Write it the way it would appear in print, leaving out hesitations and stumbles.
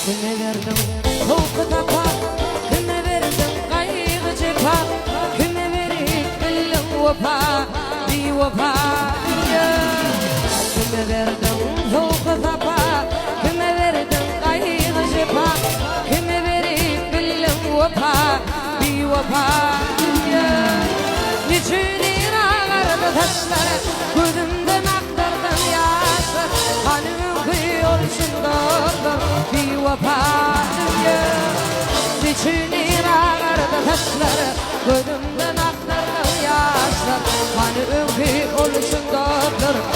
Kime verdim soğuk tapa, kime verdim kaygı cepa, kime verip bildim vefa, bir vefa. Kime verdim soğuk tapa, kime verdim kaygı cepa, kime verip bildim vefa, bir vefa. Niçin ağardı taşlar, gözümden aktırdım yaşlar, kanımın kıyıyor içindedir bir vefa. Niçin ağardı taşlar, gözümden aktırdım yaşlar, kanımın kıyıyor içindedir